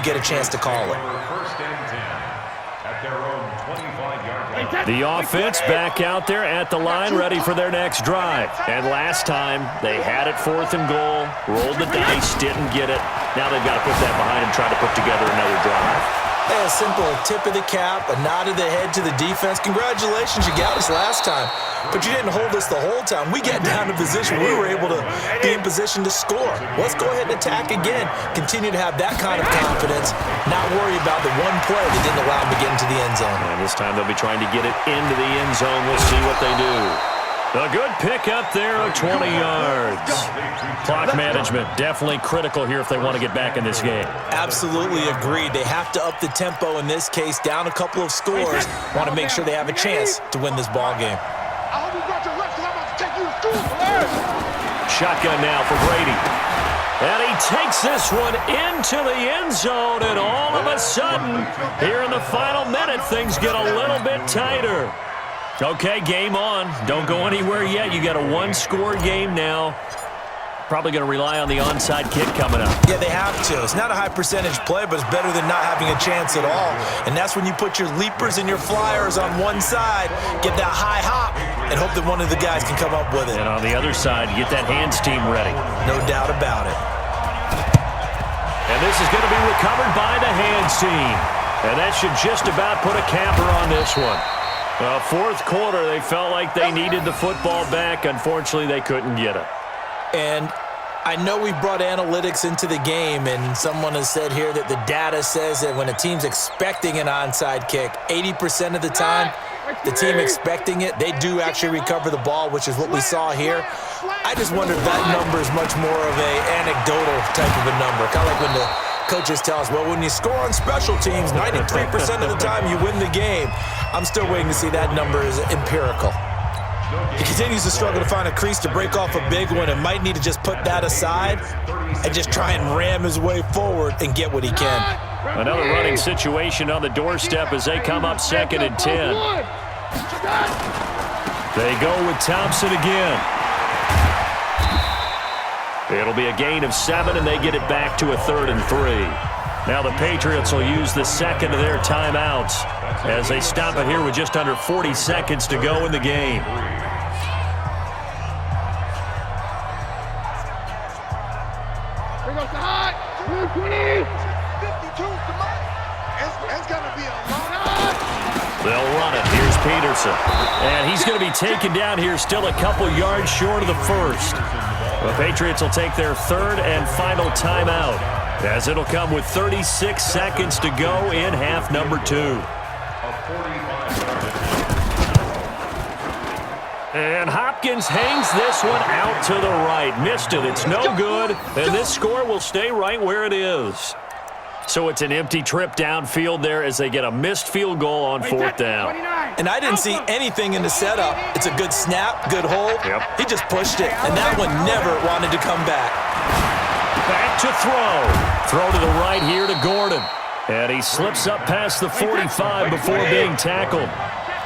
get a chance to call it. The offense back out there at the line, ready for their next drive. And last time, they had it 4th and goal, rolled the dice, didn't get it. Now they've got to put that behind them, try to put together another drive. A simple tip of the cap, a nod of the head to the defense. Congratulations, you got us last time. But you didn't hold us the whole time. We got down to position. We were able to be in position to score. Let's go ahead and attack again. Continue to have that kind of confidence. Not worry about the one play that didn't allow them to get into the end zone. And this time they'll be trying to get it into the end zone. We'll see what they do. A good pick up there of 20 yards. Clock management definitely critical here if they want to get back in this game. Absolutely agreed. They have to up the tempo in this case, down a couple of scores. Want to make sure they have a chance to win this ball game. Shotgun now for Brady. And he takes this one into the end zone, and all of a sudden, here in the final minute, things get a little bit tighter. Okay, game on. Don't go anywhere yet. You got a one-score game now. Probably going to rely on the onside kick coming up. Yeah, they have to. It's not a high-percentage play, but it's better than not having a chance at all. And that's when you put your leapers and your flyers on one side, get that high hop, and hope that one of the guys can come up with it. And on the other side, get that hands team ready. No doubt about it. And this is going to be recovered by the hands team. And that should just about put a capper on this one. Well, 4th quarter, they felt like they needed the football back. Unfortunately, they couldn't get it. And I know we brought analytics into the game, and someone has said here that the data says that when a team's expecting an onside kick, 80% of the time, the team expecting it, they do actually recover the ball, which is what we saw here. I just wonder if that number is much more of an anecdotal type of a number, kind of like when the coaches tell us, well, when you score on special teams, 93% of the time you win the game. I'm still waiting to see that number is empirical. He continues to struggle to find a crease to break off a big one and might need to just put that aside and just try and ram his way forward and get what he can. Another running situation on the doorstep as they come up 2nd and 10. They go with Thompson again. It'll be a gain of 7, and they get it back to a 3rd and 3. Now the Patriots will use the second of their timeouts as they stop it here with just under 40 seconds to go in the game. Here goes the hot. 220. 52. Come on. It's going to be a long hot. They'll run it. Here's Peterson. And he's going to be taken down here still a couple yards short of the first. The Patriots will take their 3rd and final timeout as it'll come with 36 seconds to go in half number 2. And Hopkins hangs this one out to the right. Missed it. It's no good. And this score will stay right where it is. So it's an empty trip downfield there as they get a missed field goal on 4th down. And I didn't see anything in the setup. It's a good snap, good hold. Yep. He just pushed it, and that one never wanted to come back. Back to throw. Throw to the right here to Gordon. And he slips up past the 45 before being tackled.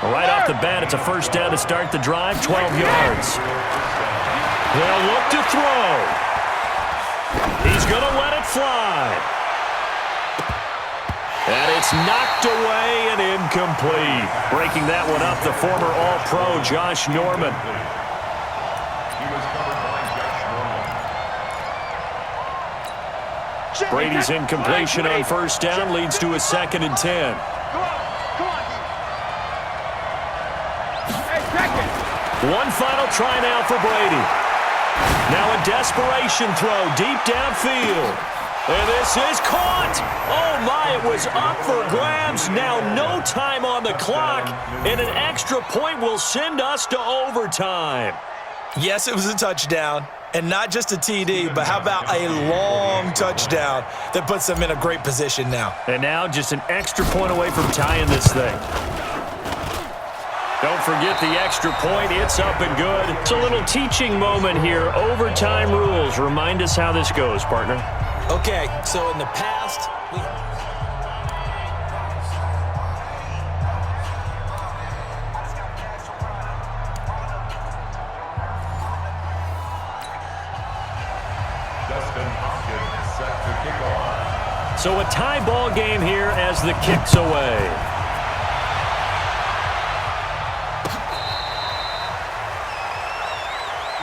Right off the bat, it's a first down to start the drive, 12 yards. They'll look to throw. He's going to let it fly. And it's knocked away and incomplete. Breaking that one up, the former All-Pro Josh Norman. Brady's incompletion on first down leads to a 2nd and 10. One final try now for Brady. Now a desperation throw deep downfield. And this is caught. Oh, my, it was up for grabs. Now no time on the clock, and an extra point will send us to overtime. Yes, it was a touchdown, and not just a TD, but how about a long touchdown that puts them in a great position now. And now just an extra point away from tying this thing. Don't forget the extra point. It's up and good. It's a little teaching moment here. Overtime rules. Remind us how this goes, partner. Okay, so in the past, So a tie ball game here as the kick's away.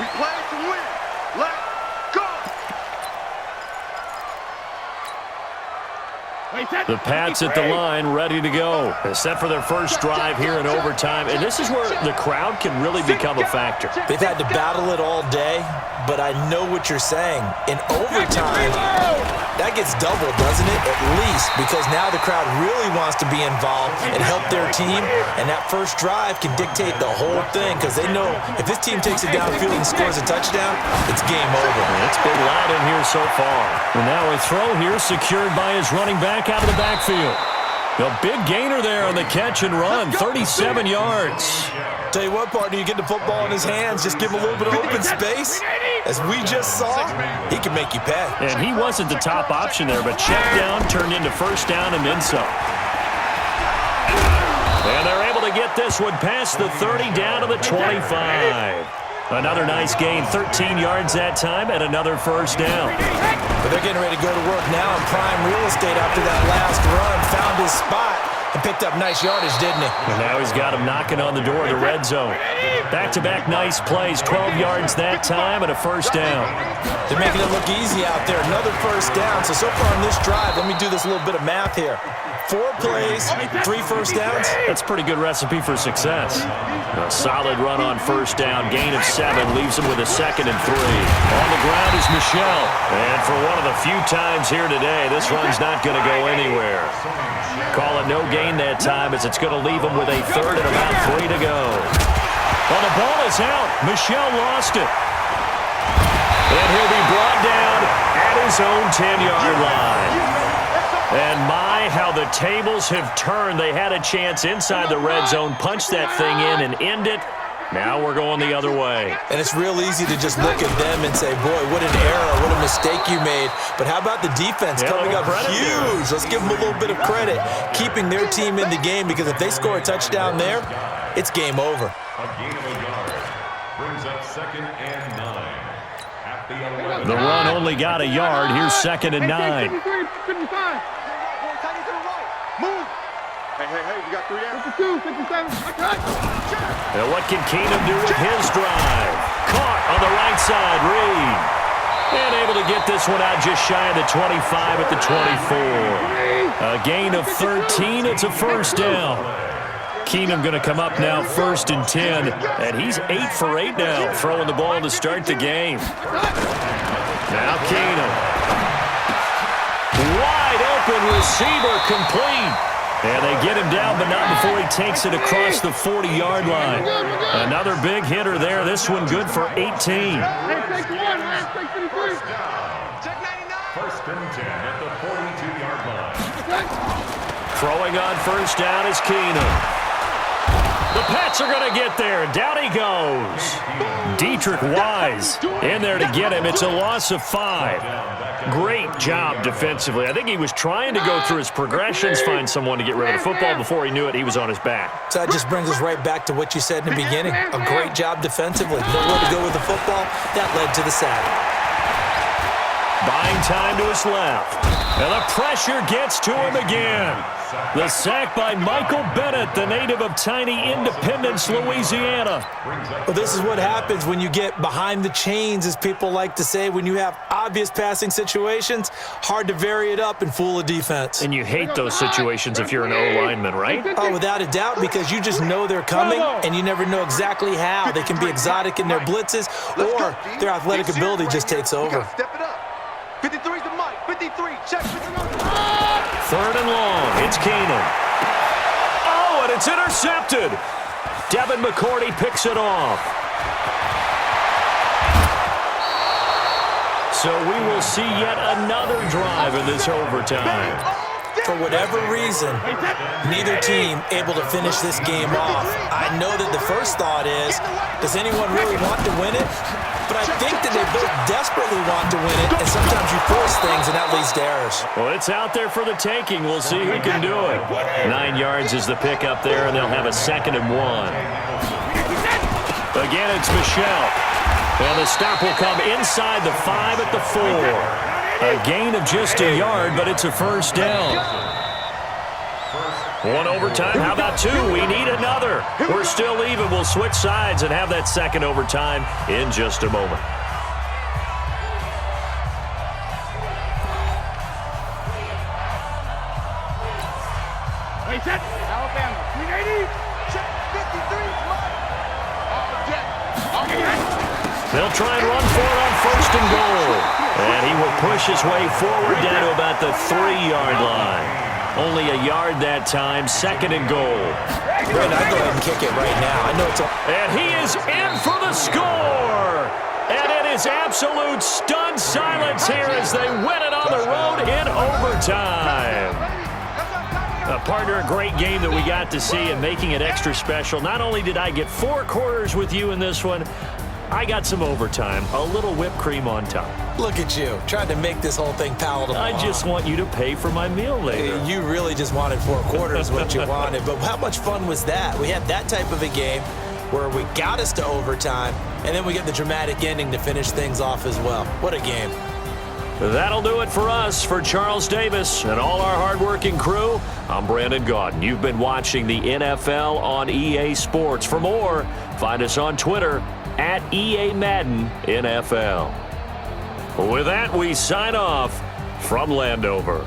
We play to win. Let's go. The Pats at the line, ready to go. They're set for their first drive here in overtime, and this is where the crowd can really become a factor. They've had to battle it all day, but I know what you're saying. In overtime, that gets doubled, doesn't it? At least, because now the crowd really wants to be involved and help their team, and that first drive can dictate the whole thing because they know if this team takes it downfield and scores a touchdown, it's game over. It's been loud in here so far. And now a throw here secured by his running back out of the backfield. A big gainer there on the catch and run, 37 yards. Tell you what, partner, you get the football in his hands, just give him a little bit of open space. As we just saw, he can make you pay. And he wasn't the top option there, but check down turned into first down and then some. And they're able to get this one past the 30 down to the 25. Another nice gain, 13 yards that time, and another first down. But they're getting ready to go to work now in prime real estate after that last run. Found his spot and picked up nice yardage, didn't he? And now he's got him knocking on the door of the red zone. Back-to-back nice plays, 12 yards that time, and a first down. They're making it look easy out there. Another first down. So far on this drive, let me do this little bit of math here. 4 plays, 3 first downs. That's a pretty good recipe for success. A solid run on first down. Gain of 7 leaves him with a 2nd and 3. On the ground is Michel. And for one of the few times here today, this run's not going to go anywhere. Call it no gain that time as it's going to leave him with a 3rd and about 3 to go. Well, the ball is out. Michel lost it. And he'll be brought down at his own 10-yard line. And my, how the tables have turned. They had a chance inside the red zone, punch that thing in and end it. Now we're going the other way. And it's real easy to just look at them and say, boy, what an error, what a mistake you made. But how about the defense coming up huge? Let's give them a little bit of credit, keeping their team in the game, because if they score a touchdown there, it's game over. A gain of a yard brings up 2nd and 9 at the 11. The run only got a yard. Here's 2nd and 9. Move. Hey, we got 3 down. 52, 57. Now what can Keenum do with his drive? Caught on the right side, Reed. And able to get this one out just shy of the 25 at the 24. A gain of 13. It's a first down. Keenum going to come up now 1st and 10. And he's 8 for 8 now, throwing the ball to start the game. Now Keenum. Wide open receiver complete. And they get him down, but not before he takes it across the 40-yard line. Another big hitter there. This one good for 18. First and 10 at the 42-yard line. Throwing on first down is Keenum. The Pats are going to get there. Down he goes. Dietrich Wise in there to get him. It's a loss of 5. Great job defensively. I think he was trying to go through his progressions, find someone to get rid of the football. Before he knew it, he was on his back. So that just brings us right back to what you said in the beginning. A great job defensively. Nowhere to go with the football. That led to the sack. Buying time to his left. And the pressure gets to him again. The sack by Michael Bennett, the native of tiny Independence, Louisiana. Well, this is what happens when you get behind the chains, as people like to say. When you have obvious passing situations, hard to vary it up and fool a defense. And you hate those situations if you're an O-lineman, right? Oh, without a doubt, because you just know they're coming, and you never know exactly how. They can be exotic in their blitzes, or their athletic ability just takes over. Step it up. 53's the mic. 53. Check. 3rd and long. It's Keenum. Oh, and it's intercepted. Devin McCourty picks it off. So we will see yet another drive in this overtime. For whatever reason, neither team able to finish this game off. I know that the first thought is, does anyone really want to win it? But I think that they both desperately want to win it, and sometimes you force things, and that leads to errors. Well, it's out there for the taking. We'll see who can do it. 9 yards is the pick up there, and they'll have a 2nd and 1. Again, it's Michel. And the stop will come inside the 5 at the 4. A gain of just a yard, but it's a first down. One overtime. How about two? We need another. We're still even. We'll switch sides and have that second overtime in just a moment. Set. Alabama. 380. Check. 53. They'll try and run for it on first and goal. And he will push his way forward down to about the 3-yard line. Only a yard that time. Second and goal. Brent, I'd go ahead and kick it right now. I know it's And he is in for the score. And it is absolute stunned silence here as they win it on the road in overtime. Partner, a great game that we got to see and making it extra special. Not only did I get 4 quarters with you in this one, I got some overtime, a little whipped cream on top. Look at you, trying to make this whole thing palatable. I just want you to pay for my meal later. You really just wanted 4 quarters, what you wanted. But how much fun was that? We had that type of a game where we got us to overtime, and then we get the dramatic ending to finish things off as well. What a game. That'll do it for us. For Charles Davis and all our hardworking crew, I'm Brandon Gaudin. You've been watching the NFL on EA Sports. For more, find us on Twitter at EA Madden NFL. With that, we sign off from Landover.